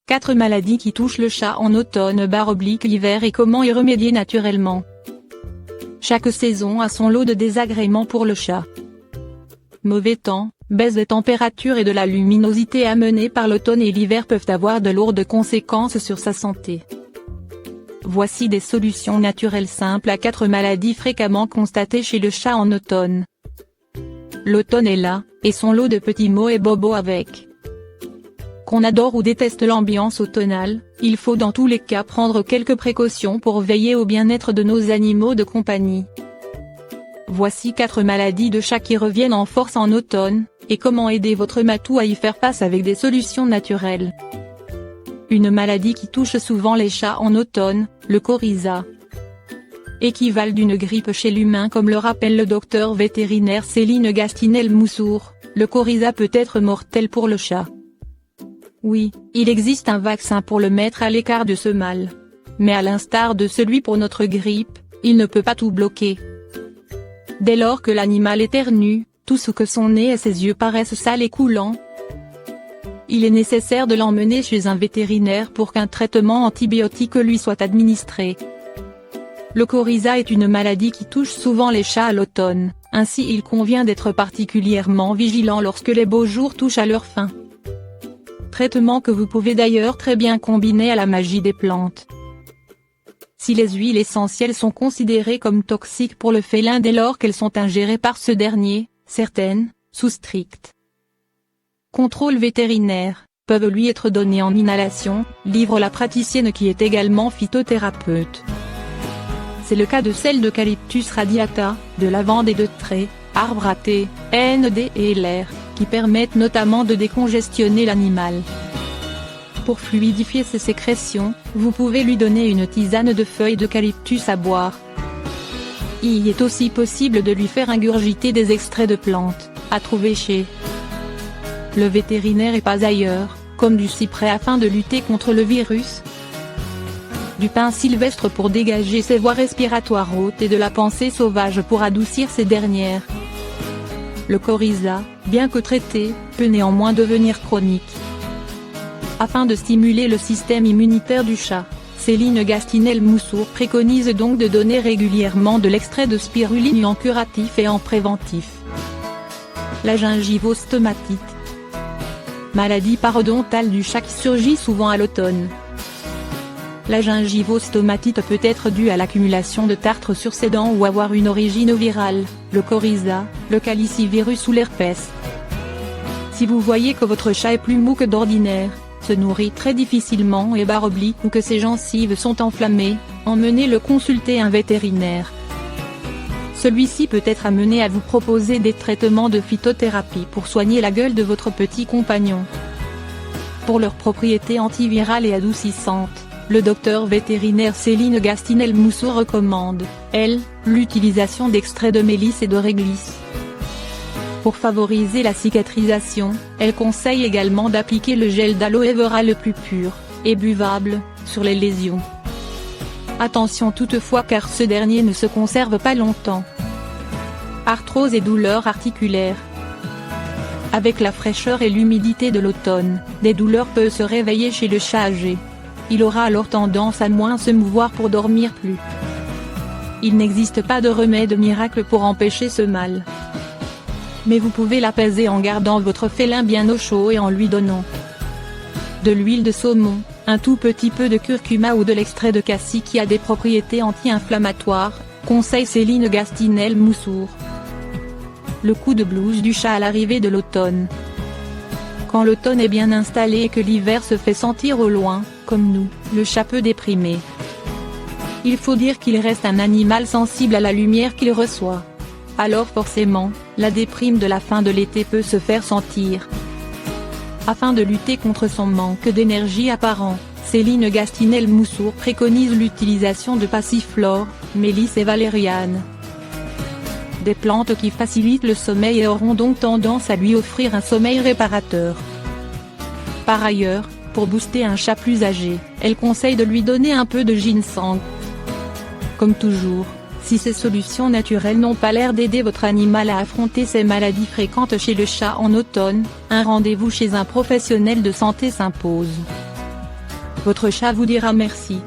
4 maladies qui touchent le chat en automne/hiver et comment y remédier naturellement. Chaque saison a son lot de désagréments pour le chat. Mauvais temps, baisse des températures et de la luminosité amenée par l'automne et l'hiver peuvent avoir de lourdes conséquences sur sa santé. Voici des solutions naturelles simples à 4 maladies fréquemment constatées chez le chat en automne. L'automne est là, et son lot de petits maux et bobos avec. Qu'on adore ou déteste l'ambiance automnale, il faut dans tous les cas prendre quelques précautions pour veiller au bien-être de nos animaux de compagnie. Voici 4 maladies de chat qui reviennent en force en automne, et comment aider votre matou à y faire face avec des solutions naturelles. Une maladie qui touche souvent les chats en automne, le coryza. Équivalent d'une grippe chez l'humain comme le rappelle le docteur vétérinaire Céline Gastinel-Moussour, le coryza peut être mortel pour le chat. Oui, il existe un vaccin pour le mettre à l'écart de ce mal. Mais à l'instar de celui pour notre grippe, il ne peut pas tout bloquer. Dès lors que l'animal éternue, tout ce que son nez et ses yeux paraissent sales et coulants, il est nécessaire de l'emmener chez un vétérinaire pour qu'un traitement antibiotique lui soit administré. Le coryza est une maladie qui touche souvent les chats à l'automne, ainsi il convient d'être particulièrement vigilant lorsque les beaux jours touchent à leur fin. Traitement que vous pouvez d'ailleurs très bien combiner à la magie des plantes. Si les huiles essentielles sont considérées comme toxiques pour le félin dès lors qu'elles sont ingérées par ce dernier, certaines, sous strict contrôle vétérinaire, peuvent lui être données en inhalation, livre la praticienne qui est également phytothérapeute. C'est le cas de celles d'Eucalyptus radiata, de lavande et de tré, arbre à thé, ND et LR, qui permettent notamment de décongestionner l'animal. Pour fluidifier ses sécrétions, vous pouvez lui donner une tisane de feuilles d'eucalyptus à boire. Il est aussi possible de lui faire ingurgiter des extraits de plantes, à trouver chez le vétérinaire et pas ailleurs, comme du cyprès afin de lutter contre le virus, du pin sylvestre pour dégager ses voies respiratoires hautes et de la pensée sauvage pour adoucir ces dernières. Le coryza, bien que traité, peut néanmoins devenir chronique. Afin de stimuler le système immunitaire du chat, Céline Gastinel-Moussour préconise donc de donner régulièrement de l'extrait de spiruline en curatif et en préventif. La gingivostomatite. Maladie parodontale du chat qui surgit souvent à l'automne. La gingivostomatite peut être due à l'accumulation de tartre sur ses dents ou avoir une origine virale, le coryza, le calicivirus ou l'herpès. Si vous voyez que votre chat est plus mou que d'ordinaire, se nourrit très difficilement et barre-oblique ou que ses gencives sont enflammées, emmenez-le consulter un vétérinaire. Celui-ci peut être amené à vous proposer des traitements de phytothérapie pour soigner la gueule de votre petit compagnon. Pour leurs propriétés antivirales et adoucissantes, le docteur vétérinaire Céline Gastinel-Moussour recommande, elle, l'utilisation d'extraits de mélisse et de réglisse. Pour favoriser la cicatrisation, elle conseille également d'appliquer le gel d'aloe vera le plus pur, et buvable, sur les lésions. Attention toutefois car ce dernier ne se conserve pas longtemps. Arthrose et douleurs articulaires. Avec la fraîcheur et l'humidité de l'automne, des douleurs peuvent se réveiller chez le chat âgé. Il aura alors tendance à moins se mouvoir pour dormir plus. Il n'existe pas de remède miracle pour empêcher ce mal. Mais vous pouvez l'apaiser en gardant votre félin bien au chaud et en lui donnant de l'huile de saumon, un tout petit peu de curcuma ou de l'extrait de cassis qui a des propriétés anti-inflammatoires, conseille Céline Gastinel-Moussour. Le coup de blues du chat à l'arrivée de l'automne. Quand l'automne est bien installé et que l'hiver se fait sentir au loin, comme nous, le chat peut déprimer. Il faut dire qu'il reste un animal sensible à la lumière qu'il reçoit. Alors forcément, la déprime de la fin de l'été peut se faire sentir. Afin de lutter contre son manque d'énergie apparent, Céline Gastinel-Moussour préconise l'utilisation de passiflore, mélisse et valériane. Des plantes qui facilitent le sommeil et auront donc tendance à lui offrir un sommeil réparateur. Par ailleurs, pour booster un chat plus âgé, elle conseille de lui donner un peu de ginseng. Comme toujours, si ces solutions naturelles n'ont pas l'air d'aider votre animal à affronter ces maladies fréquentes chez le chat en automne, un rendez-vous chez un professionnel de santé s'impose. Votre chat vous dira merci.